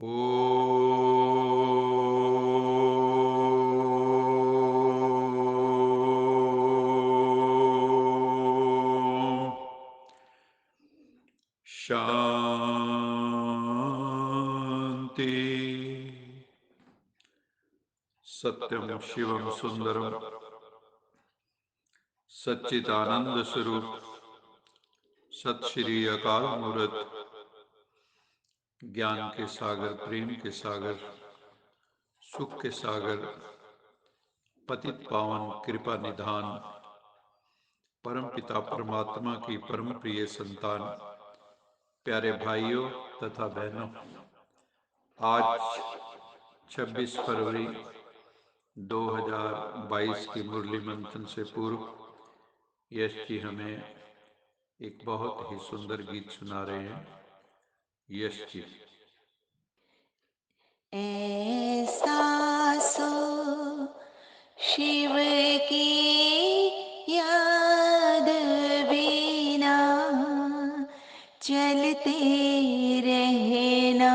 ओम शांति। सत्यम शिवम सुंदरम सच्चिदानंद स्वरूप सत श्री अकाल मूर्त ज्ञान के सागर, प्रेम के सागर, सुख के सागर, पतित पावन कृपा निधान, परम पिता परमात्मा की परम प्रिय संतान, प्यारे भाइयों तथा बहनों, आज 26 फरवरी 2022 की मुरली मंथन से पूर्व यश जी हमें एक बहुत ही सुंदर गीत सुना रहे हैं। यश जी। ऐसा सो शिव की याद बिना चलते रहना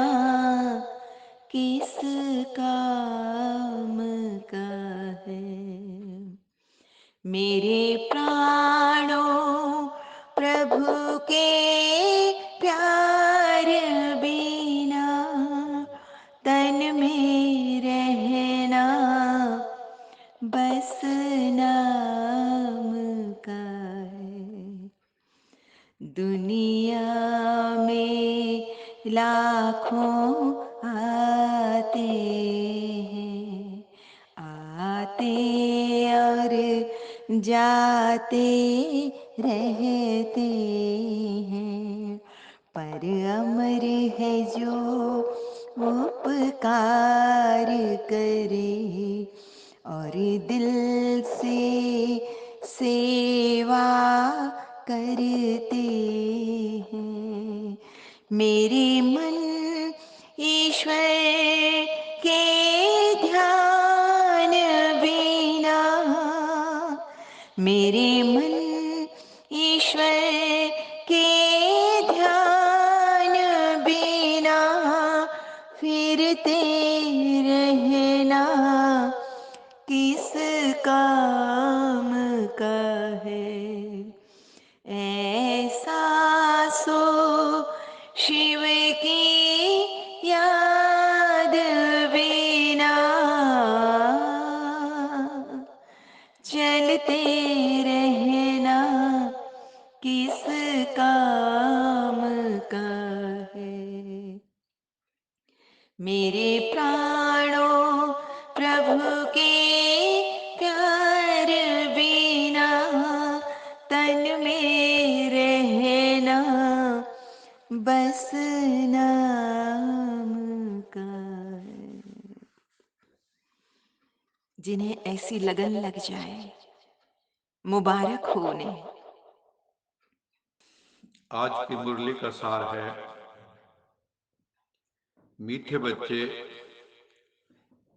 किस काम का है। मेरे प्राणों प्रभु के प्यार बिना तन में रहना बस नाम का है। दुनिया में लाखों आते हैं, आते और जाते रहते हैं, पर अमर है जो उपकार करे और दिल से सेवा करते हैं। मेरे मन ईश्वर के ध्यान बिना, मेरे मन ईश्वर के ध्यान बिना फिरते रहना किस काम का है। ऐसा सो शिव की याद बिना चलते रहना किस काम का है। मेरे प्राणों प्रभु के प्यार बिना तन में रहना बस नाम का है। जिन्हें ऐसी लगन लग जाए मुबारक हो उन्हें। आज की मुरली का सार है, मीठे बच्चे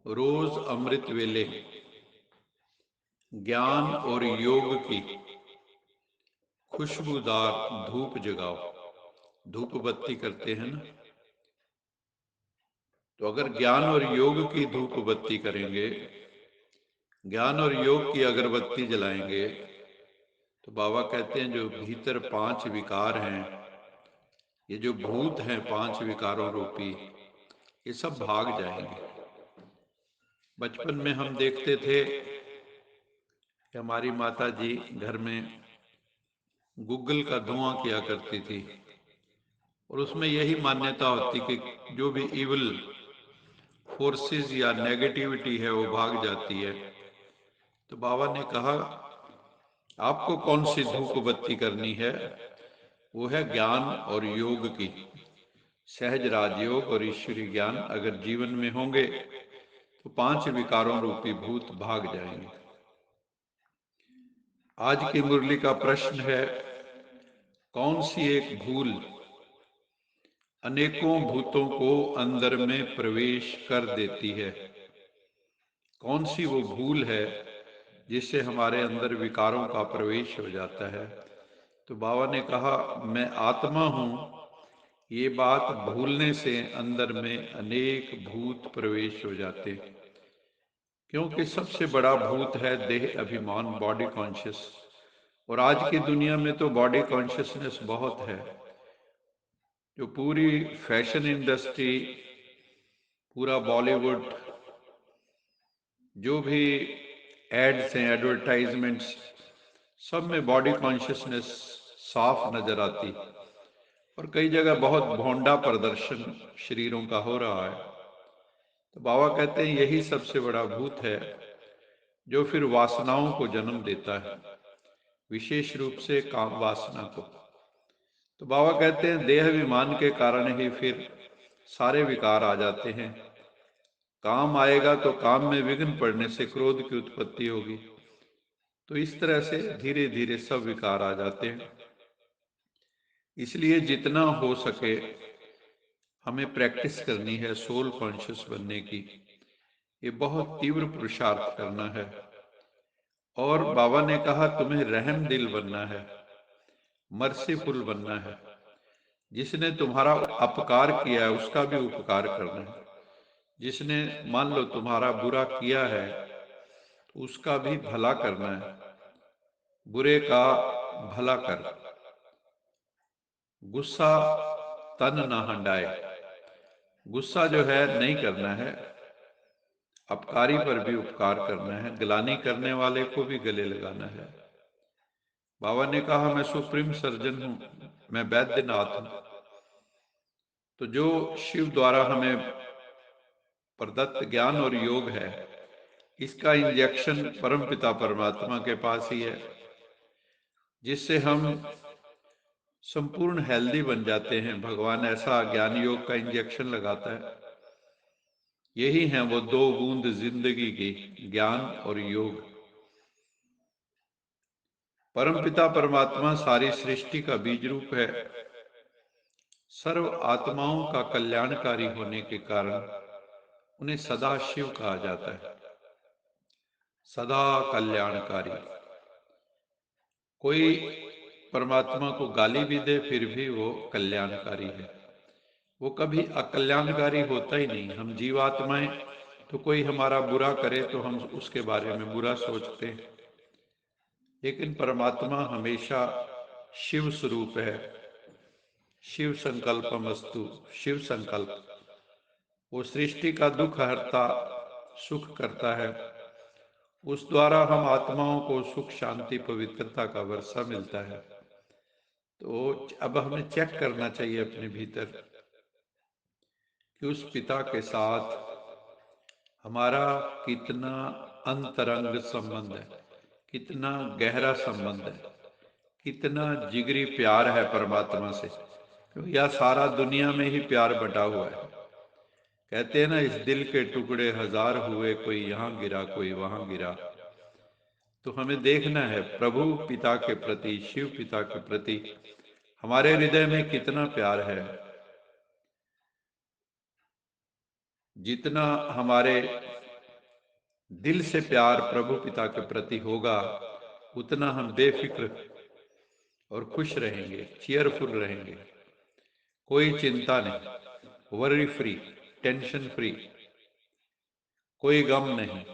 रोज अमृत वेले ज्ञान और योग की खुशबूदार धूप जगाओ। धूप बत्ती करते हैं ना, तो अगर ज्ञान और योग की धूप बत्ती करेंगे, ज्ञान और योग की अगरबत्ती जलाएंगे, तो बाबा कहते हैं जो भीतर 5 विकार हैं, ये जो भूत हैं 5 विकारों रूपी, ये सब भाग जाएंगे। बचपन में हम देखते थे कि हमारी माता जी घर में गुग्गल का धुआं किया करती थी, और उसमें यही मान्यता होती कि जो भी इविल फोर्सेस या नेगेटिविटी है वो भाग जाती है। तो बाबा ने कहा आपको कौन सी धूप बत्ती करनी है, वो है ज्ञान और योग की। सहज राजयोग और ईश्वरी ज्ञान अगर जीवन में होंगे तो 5 विकारों रूपी भूत भाग जाएंगे। आज की मुरली का प्रश्न है, कौन सी एक भूल अनेकों भूतों को अंदर में प्रवेश कर देती है? कौन सी वो भूल है जिससे हमारे अंदर विकारों का प्रवेश हो जाता है? तो बाबा ने कहा मैं आत्मा हूं, ये बात भूलने से अंदर में अनेक भूत प्रवेश हो जाते हैं, क्योंकि सबसे बड़ा भूत है देह अभिमान, बॉडी कॉन्शियस। और आज की दुनिया में तो बॉडी कॉन्शियसनेस बहुत है। जो पूरी फैशन इंडस्ट्री, पूरा बॉलीवुड, जो भी एड्स हैं, एडवर्टाइजमेंट्स, सब में बॉडी कॉन्शियसनेस साफ नजर आती। और कई जगह बहुत भोंडा प्रदर्शन शरीरों का हो रहा है। तो बाबा कहते हैं यही सबसे बड़ा भूत है, जो फिर वासनाओं को जन्म देता है, विशेष रूप से काम वासना को। तो बाबा कहते हैं देह अभिमान के कारण ही फिर सारे विकार आ जाते हैं। काम आएगा तो काम में विघ्न पड़ने से क्रोध की उत्पत्ति होगी। तो इस तरह से धीरे धीरे सब विकार आ जाते हैं। इसलिए जितना हो सके हमें प्रैक्टिस करनी है सोल कॉन्शियस बनने की। ये बहुत तीव्र पुरुषार्थ करना है। और बाबा ने कहा तुम्हें रहम दिल बनना है, मर्सीफुल बनना है। जिसने तुम्हारा अपकार किया है उसका भी उपकार करना है। जिसने मान लो तुम्हारा बुरा किया है तो उसका भी भला करना है। बुरे का भला कर, गुस्सा तन ना हंडाए। गुस्सा जो है नहीं करना है, अपकारी पर भी उपकार करना है, गिलानी करने वाले को भी गले लगाना है। बाबा ने कहा मैं सुप्रीम सर्जन हूं, मैं वैद्यनाथ हूं। तो जो शिव द्वारा हमें प्रदत्त ज्ञान और योग है, इसका इंजेक्शन परमपिता परमात्मा के पास ही है, जिससे हम संपूर्ण हेल्दी बन जाते हैं। भगवान ऐसा ज्ञान योग का इंजेक्शन लगाता है। यही है वो दो बूंद जिंदगी की, ज्ञान और योग। परमपिता परमात्मा सारी सृष्टि का बीज रूप है। सर्व आत्माओं का कल्याणकारी होने के कारण उन्हें सदा शिव कहा जाता है, सदा कल्याणकारी। कोई परमात्मा को गाली भी दे फिर भी वो कल्याणकारी है, वो कभी अकल्याणकारी होता ही नहीं। हम जीवात्माएं तो कोई हमारा बुरा करे तो हम उसके बारे में बुरा सोचते हैं, लेकिन परमात्मा हमेशा शिव स्वरूप है। शिव संकल्पमस्तु, शिव संकल्प। वो सृष्टि का दुख हरता, सुख करता है। उस द्वारा हम आत्माओं को सुख, शांति, पवित्रता का वर्षा मिलता है। तो अब हमें चेक करना चाहिए अपने भीतर कि उस पिता के साथ हमारा कितना अंतरंग संबंध है, कितना गहरा संबंध है, कितना जिगरी प्यार है परमात्मा से। क्योंकि यह सारा दुनिया में ही प्यार बटा हुआ है। कहते हैं ना, इस दिल के टुकड़े हजार हुए, कोई यहाँ गिरा कोई वहां गिरा। तो हमें देखना है प्रभु पिता के प्रति, शिव पिता के प्रति हमारे हृदय में कितना प्यार है। जितना हमारे दिल से प्यार प्रभु पिता के प्रति होगा, उतना हम बेफिक्र और खुश रहेंगे, चीयरफुल रहेंगे। कोई चिंता नहीं, वरी फ्री, टेंशन फ्री, कोई गम नहीं।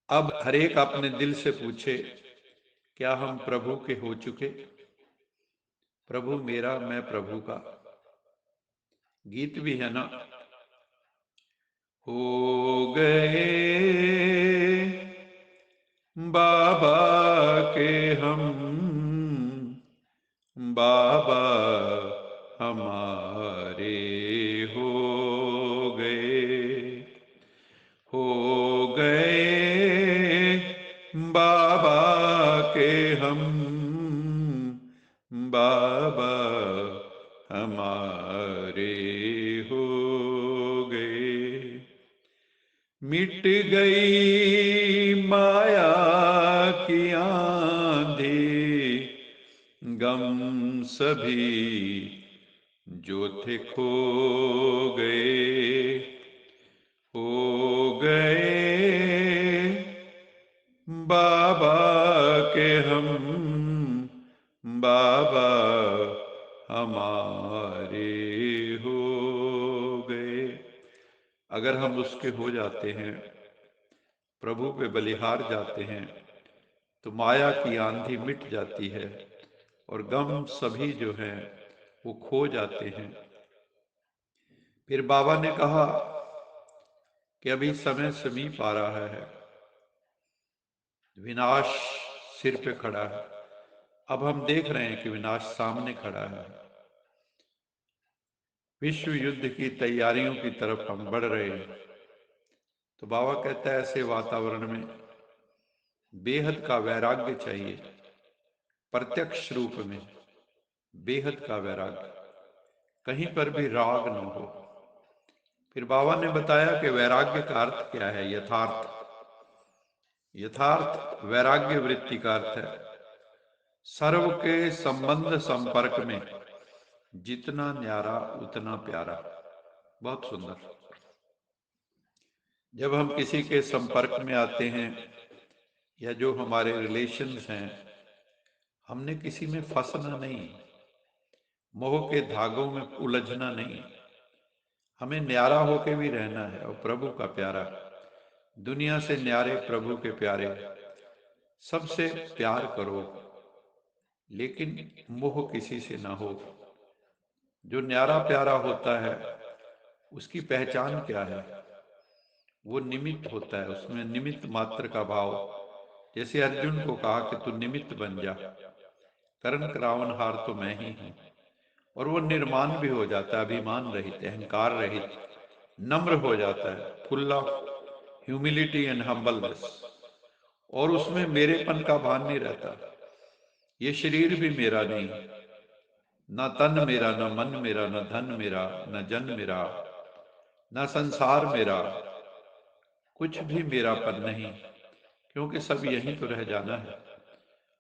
अब हर एक अपने दिल से पूछे, क्या हम प्रभु के हो चुके? प्रभु मेरा, मैं प्रभु का। गीत भी है ना, हो गए बाबा के हम, बाबा हमारे हो गए, हो गए बाबा के हम, बाबा हमारे हो गए। मिट गई माया की आंधी, गम सभी जो थे खो गए, हो गए बाबा के हम, बाबा हमारे अगर हम उसके हो जाते हैं, प्रभु पे बलिहार जाते हैं, तो माया की आंधी मिट जाती है और गम सभी जो हैं वो खो जाते हैं। फिर बाबा ने कहा कि अभी समय समीप आ रहा है, विनाश सिर पे खड़ा है। अब हम देख रहे हैं कि विनाश सामने खड़ा है। विश्व युद्ध की तैयारियों की तरफ हम बढ़ रहे हैं। तो बाबा कहता है ऐसे वातावरण में बेहद का वैराग्य चाहिए, प्रत्यक्ष रूप में बेहद का वैराग्य, कहीं पर भी राग न हो। फिर बाबा ने बताया कि वैराग्य का अर्थ क्या है। यथार्थ, यथार्थ वैराग्य वृत्ति का अर्थ है सर्व के संबंध संपर्क में जितना न्यारा उतना प्यारा। बहुत सुंदर। जब हम किसी के संपर्क में आते हैं या जो हमारे रिलेशंस हैं, हमने किसी में फंसना नहीं, मोह के धागों में उलझना नहीं, हमें न्यारा होके भी रहना है। और प्रभु का प्यारा, दुनिया से न्यारे प्रभु के प्यारे, सबसे प्यार करो, लेकिन मोह किसी से ना हो। जो न्यारा प्यारा होता है उसकी पहचान क्या है? वो निमित्त होता है, उसमें निमित्त मात्र का भाव। जैसे अर्जुन को कहा कि तू निमित्त बन जा, करण करावनहार तो मैं ही हूं। और वो निर्माण भी हो जाता है, अभिमान रहित, अहंकार रहित, नम्र हो जाता है, full of humility and humbleness. और उसमें मेरेपन का भान नहीं रहता। ये शरीर भी मेरा नहीं, न तन मेरा, न मन मेरा, न धन मेरा, न जन मेरा, न संसार मेरा, कुछ भी मेरापन नहीं, क्योंकि सब यहीं तो रह जाना है।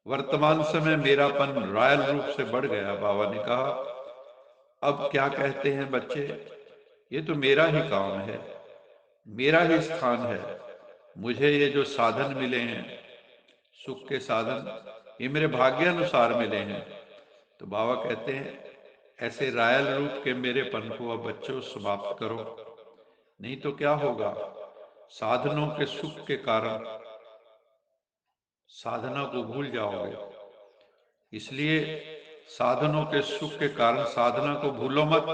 वर्तमान समय मेरापन रॉयल रूप से बढ़ गया। बाबा ने कहा अब क्या कहते हैं बच्चे, ये तो मेरा ही काम है, मेरा ही स्थान है। मुझे ये जो साधन मिले हैं, सुख के साधन, ये मेरे भाग्य अनुसार मिले हैं। तो बाबा कहते हैं ऐसे रायल रूप के मेरेपन को अब बच्चों समाप्त करो, नहीं तो क्या होगा, साधनों के सुख के कारण साधना को भूल जाओगे। इसलिए साधनों के सुख के कारण साधना को भूलो मत,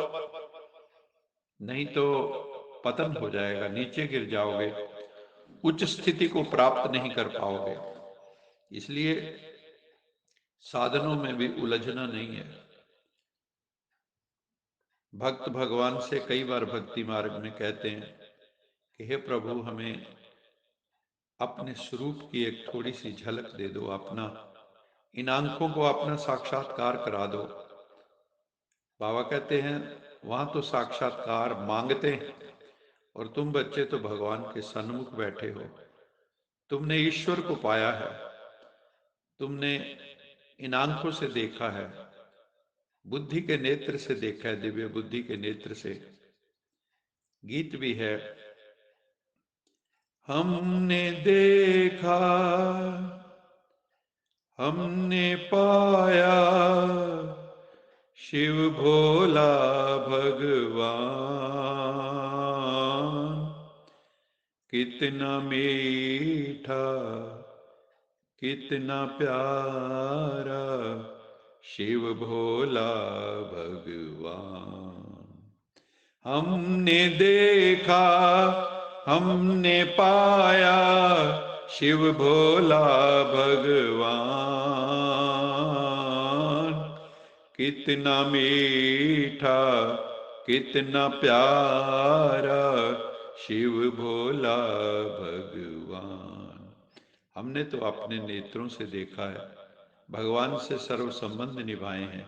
नहीं तो पतन हो जाएगा, नीचे गिर जाओगे, उच्च स्थिति को प्राप्त नहीं कर पाओगे। इसलिए साधनों में भी उलझना नहीं है। भक्त भगवान से कई बार भक्ति मार्ग में कहते हैं कि हे प्रभु, हमें अपने स्वरूप की एक थोड़ी सी झलक दे दो, अपना इन आंखों को अपना साक्षात्कार करा दो। बाबा कहते हैं वहां तो साक्षात्कार मांगते हैं, और तुम बच्चे तो भगवान के सन्मुख बैठे हो, तुमने ईश्वर को पाया है, तुमने इन आंखों से देखा है, बुद्धि के नेत्र से देखा है, दिव्य बुद्धि के नेत्र से। गीत भी है, हमने देखा, हमने पाया, शिव भोला भगवान, कितना मीठा, कितना प्यारा, शिव भोला भगवान। हमने देखा, हमने पाया, शिव भोला भगवान, कितना मीठा, कितना प्यारा, शिव भोला भगवान। हमने तो अपने नेत्रों से देखा है, भगवान से सर्व संबंध निभाए हैं,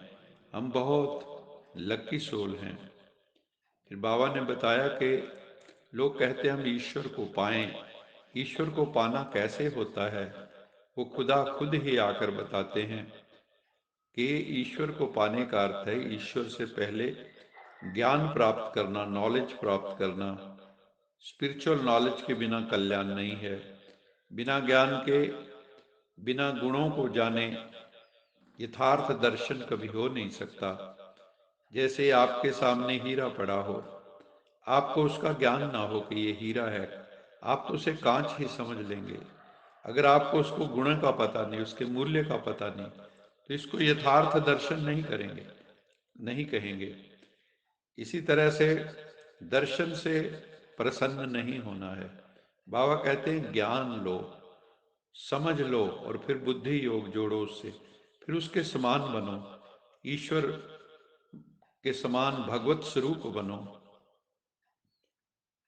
हम बहुत लकी सोल हैं। फिर बाबा ने बताया कि लोग कहते हैं हम ईश्वर को पाएं, ईश्वर को पाना कैसे होता है? वो खुदा खुद ही आकर बताते हैं कि ईश्वर को पाने का अर्थ है ईश्वर से पहले ज्ञान प्राप्त करना, नॉलेज प्राप्त करना। स्पिरिचुअल नॉलेज के बिना कल्याण नहीं है, बिना ज्ञान के, बिना गुणों को जाने यथार्थ दर्शन कभी हो नहीं सकता। जैसे आपके सामने हीरा पड़ा हो, आपको उसका ज्ञान ना हो कि ये हीरा है, आप तो उसे कांच ही समझ लेंगे। अगर आपको उसको गुण का पता नहीं, उसके मूल्य का पता नहीं, तो इसको यथार्थ दर्शन नहीं करेंगे, नहीं कहेंगे। इसी तरह से दर्शन से प्रसन्न नहीं होना है। बाबा कहते हैं ज्ञान लो, समझ लो, और फिर बुद्धि योग जोड़ो उससे, फिर उसके समान बनो, ईश्वर के समान भगवत स्वरूप बनो।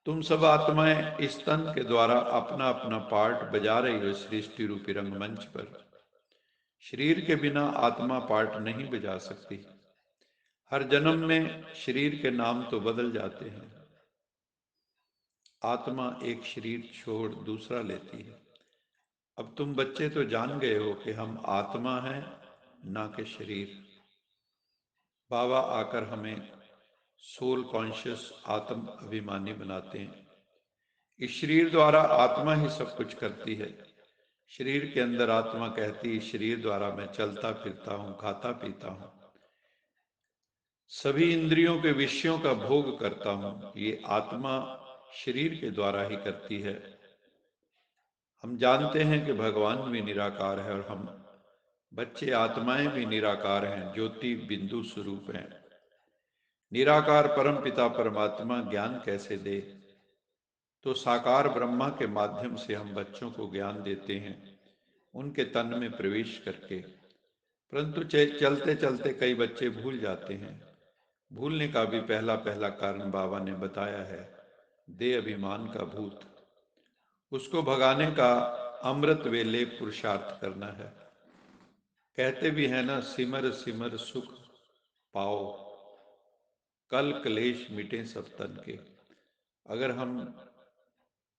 तुम सब आत्माएं इस तन के द्वारा अपना अपना पार्ट बजा रही हो सृष्टि रूपी रंगमंच पर। शरीर के बिना आत्मा पार्ट नहीं बजा सकती। हर जन्म में शरीर के नाम तो बदल जाते हैं। आत्मा एक शरीर छोड़ दूसरा लेती है। अब तुम बच्चे तो जान गए हो कि हम आत्मा हैं, ना कि शरीर। बाबा आकर हमें सोल कॉन्शियस आत्म अभिमानी बनाते हैं। इस शरीर द्वारा आत्मा ही सब कुछ करती है। शरीर के अंदर आत्मा कहती, शरीर द्वारा मैं चलता फिरता हूँ, खाता पीता हूँ, सभी इंद्रियों के विषयों का भोग करता हूँ। ये आत्मा शरीर के द्वारा ही करती है। हम जानते हैं कि भगवान भी निराकार है और हम बच्चे आत्माएं भी निराकार हैं, ज्योति बिंदु स्वरूप हैं। निराकार परम पिता परमात्मा ज्ञान कैसे दे? तो साकार ब्रह्मा के माध्यम से हम बच्चों को ज्ञान देते हैं, उनके तन में प्रवेश करके। परंतु चलते चलते कई बच्चे भूल जाते हैं। भूलने का भी पहला पहला कारण बाबा ने बताया है, दे अभिमान का भूत। उसको भगाने का अमृत वेले पुरुषार्थ करना है। कहते भी है ना, सिमर सिमर सुख पाओ, कल क्लेश मिटे सब तन के। अगर हम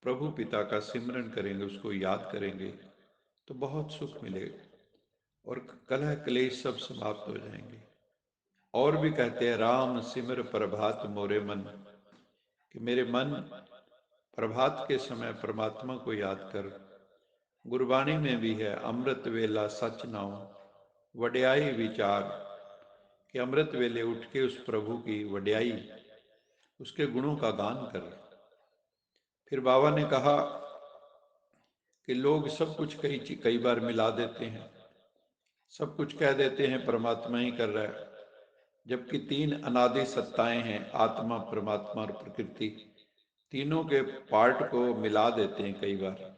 प्रभु पिता का सिमरन करेंगे, उसको याद करेंगे, तो बहुत सुख मिलेगा और कलह क्लेश सब समाप्त हो जाएंगे। और भी कहते हैं, राम सिमर प्रभात मोरे मन, कि मेरे मन प्रभात के समय परमात्मा को याद कर। गुरबाणी में भी है, अमृत वेला सच नाओ वड्याई विचार, कि अमृत वेले उठ के उस प्रभु की वड्याई, उसके गुणों का गान कर। फिर बाबा ने कहा कि लोग सब कुछ कई बार मिला देते हैं, सब कुछ कह देते हैं परमात्मा ही कर रहा है, जबकि तीन अनादि सत्ताएं हैं, आत्मा परमात्मा और प्रकृति। तीनों के पार्ट को मिला देते हैं कई बार।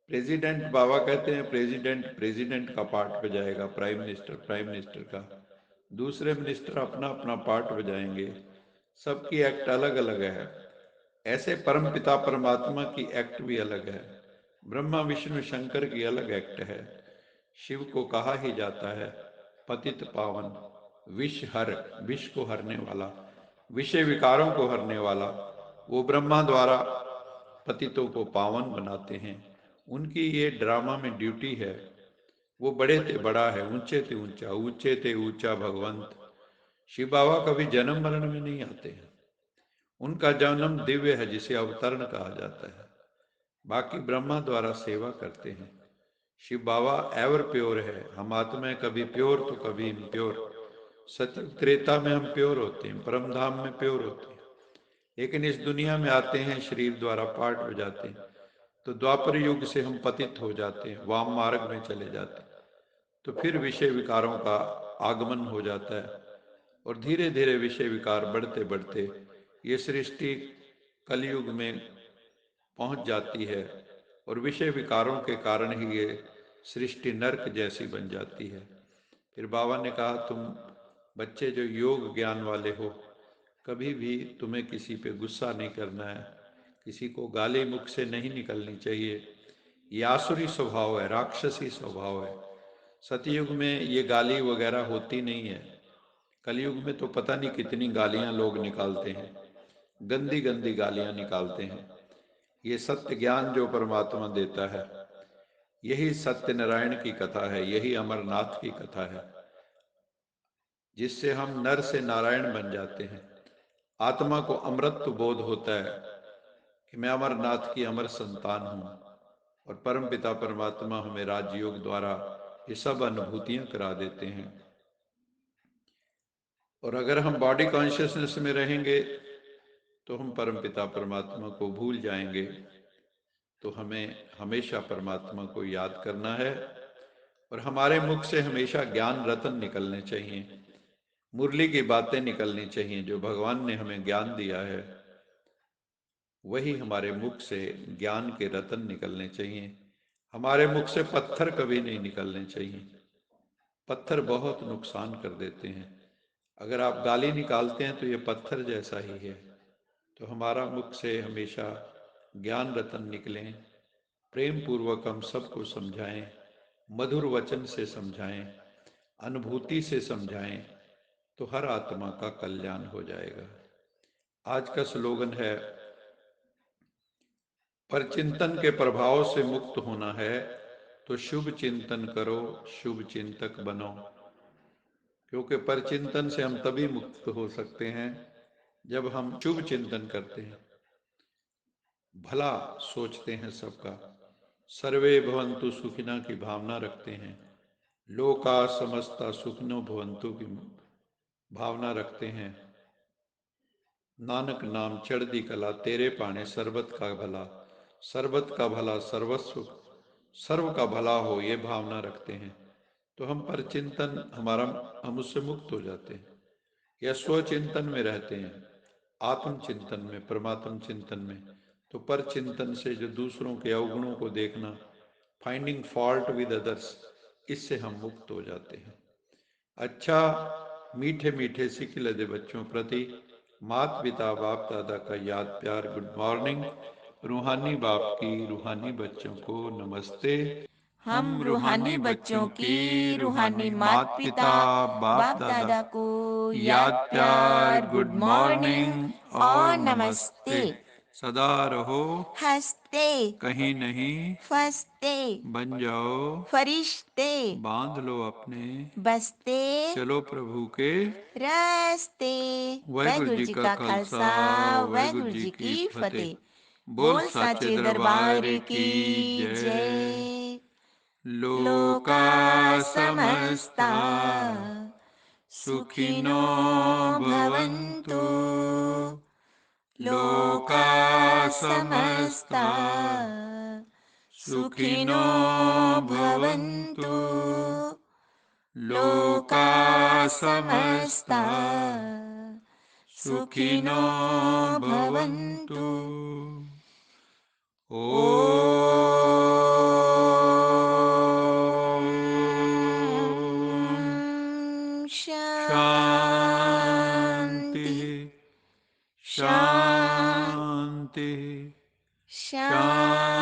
प्रेसिडेंट, बाबा कहते हैं प्रेसिडेंट प्रेसिडेंट का पार्ट बजाएगा, प्राइम मिनिस्टर प्राइम मिनिस्टर का, दूसरे मिनिस्टर अपना अपना पार्ट बजाएंगे, सबकी एक्ट अलग अलग है। ऐसे परम पिता परमात्मा की एक्ट भी अलग है। ब्रह्मा विष्णु शंकर की अलग एक्ट है। शिव को कहा ही जाता है पतित पावन, विष हर, विष को हरने वाला, विषय विकारों को हरने वाला। वो ब्रह्मा द्वारा पतितों को पावन बनाते हैं। उनकी ये ड्रामा में ड्यूटी है। वो बड़े थे बड़ा है, ऊंचे थे ऊंचा, ऊंचे थे ऊंचा भगवंत। शिव बाबा कभी जन्म मरण में नहीं आते हैं। उनका जन्म दिव्य है, जिसे अवतरण कहा जाता है। बाकी ब्रह्मा द्वारा सेवा करते हैं। शिव बाबा एवर प्योर है। हम आत्माएं कभी प्योर तो कभी इम्प्योर। सतयुग त्रेता में हम प्योर होते हैं, परम धाम में प्योर होते हैं, लेकिन इस दुनिया में आते हैं, शरीर द्वारा पार्ट हो जाते हैं, तो द्वापर युग से हम पतित हो जाते हैं, वाम मार्ग में चले जाते हैं। तो फिर विषय विकारों का आगमन हो जाता है और धीरे धीरे विषय विकार बढ़ते बढ़ते ये सृष्टि कलयुग में पहुंच जाती है और विषय विकारों के कारण ही ये सृष्टि नरक जैसी बन जाती है। फिर बाबा ने कहा, तुम बच्चे जो योग ज्ञान वाले हो, कभी भी तुम्हें किसी पे गुस्सा नहीं करना है, किसी को गाली मुख से नहीं निकलनी चाहिए। ये आसुरी स्वभाव है, राक्षसी स्वभाव है। सतयुग में ये गाली वगैरह होती नहीं है। कलयुग में तो पता नहीं कितनी गालियां लोग निकालते हैं, गंदी गंदी गालियां निकालते हैं। ये सत्य ज्ञान जो परमात्मा देता है, यही सत्यनारायण की कथा है, यही अमरनाथ की कथा है, जिससे हम नर से नारायण बन जाते हैं। आत्मा को अमृत बोध होता है कि मैं अमरनाथ की अमर संतान हूँ, और परम पिता परमात्मा हमें राजयोग द्वारा ये सब अनुभूतियां करा देते हैं। और अगर हम बॉडी कॉन्शियसनेस में रहेंगे तो हम परमपिता परमात्मा को भूल जाएंगे। तो हमें हमेशा परमात्मा को याद करना है और हमारे मुख से हमेशा ज्ञान रतन निकलने चाहिए, मुरली की बातें निकलनी चाहिए। जो भगवान ने हमें ज्ञान दिया है वही हमारे मुख से ज्ञान के रतन निकलने चाहिए। हमारे मुख से पत्थर कभी नहीं निकलने चाहिए। पत्थर बहुत नुकसान कर देते हैं। अगर आप गाली निकालते हैं तो ये पत्थर जैसा ही है। तो हमारा मुख से हमेशा ज्ञान रतन निकलें, प्रेम पूर्वक हम सबको समझाएं, मधुर वचन से समझाएं, अनुभूति से समझाएं, तो हर आत्मा का कल्याण हो जाएगा। आज का स्लोगन है, पर चिंतन के प्रभाव से मुक्त होना है तो शुभ चिंतन करो, शुभ चिंतक बनो। क्योंकि पर चिंतन से हम तभी मुक्त हो सकते हैं जब हम शुभ चिंतन करते हैं, भला सोचते हैं सबका, सर्वे भवन्तु सुखिना की भावना रखते हैं, लोका समस्ता सुखिनो भवन्तु की भावना रखते हैं। नानक नाम चढ़दी कला, तेरे पाने सरबत का भला, सरबत का भला सर्वस्व सर्व का भला हो, ये भावना रखते हैं। तो हम पर चिंतन हमारा, हम उससे मुक्त हो जाते हैं या स्वचिंतन में रहते हैं, आत्म चिंतन में, परमात्म चिंतन में। तो पर चिंतन से जो दूसरों के अवगुणों को देखना, फाइंडिंग फॉल्ट विद अदर्स, इससे हम मुक्त हो जाते हैं। अच्छा, मीठे मीठे सिखिल दे बच्चों प्रति मात पिता बाप दादा का याद प्यार, गुड मॉर्निंग। रूहानी बाप की रूहानी बच्चों को नमस्ते। हम हम रूहानी रूहानी बच्चों बच्चों की की रूहानी रूहानी मात मात पिता पिता बाप बाप दादा दादा को याद याद प्यार, प्यार, गुड गुड मॉर्निंग मॉर्निंग और और नमस्ते। नमस्ते। सदा रहो हंसते कहीं नहीं, फंसते बन जाओ फरिश्ते, बांध लो अपने, बसते चलो प्रभु के रास्ते। वाहिगुरु वाहिगुरु जी जी का का खालसा, खालसा, वाहिगुरु वाहिगुरु जी जी की की फतेह। फतेह। बोल बोल साचे साचे दरबार दरबार की की जय। जय। लोका लोका समस्ता समस्ता सुखिनो सुखिनो भवन्तु। भवन्तु। लोका लोका समस्ता समस्ता सुखिनो सुखिनो भवन्तु। भवन्तु। लोका लोका समस्ता समस्ता सुखिनो सुखिनो भवन्तु। भवन्तु। ओम ॐ शांति शान्ति शान्ति शांति शान्ति। शांति।